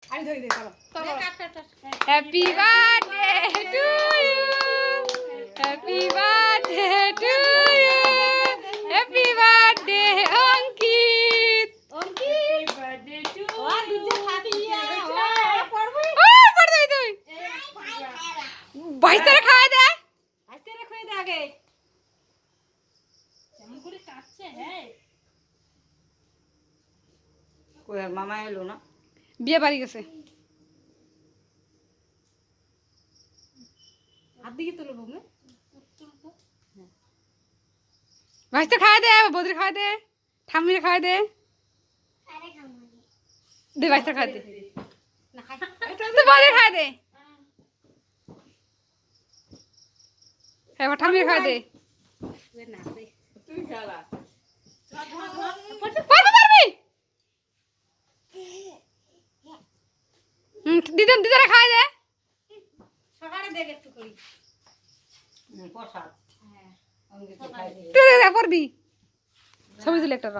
আমি ধরে দিই চলো happy birthday to you happy birthday to you happy birthday Ankit Ankit birthday to ও দুজে খাতিয়া পড়বি পড় দে তুই বাইস্তারে খাওয়া দে আজকে রে খুঁয়ে দে আগে কেমন করে কাটছে হ্যাঁ কই আর মামা এলো না বিয়ে বাড়ি গেছে হাত দিকে তুলো বমে বাইস্তার খাওয়া দে বদ্রি খাওয়া দে ঠাম্মিরে খাওয়া দে দে বাইস্তার খাওয়া দে না খাই তুই বদ্রি খাওয়া দে এবার ঠাম্মিরে খাওয়া দে তুই নাচে তুই খেলা পারবি পারবি দিদারে খাওয়া দে সকালে দেখ একটু করি প্রসাদ হ্যাঁ অঙ্কিত খাই তুই পারবি ছবি তুলে একটা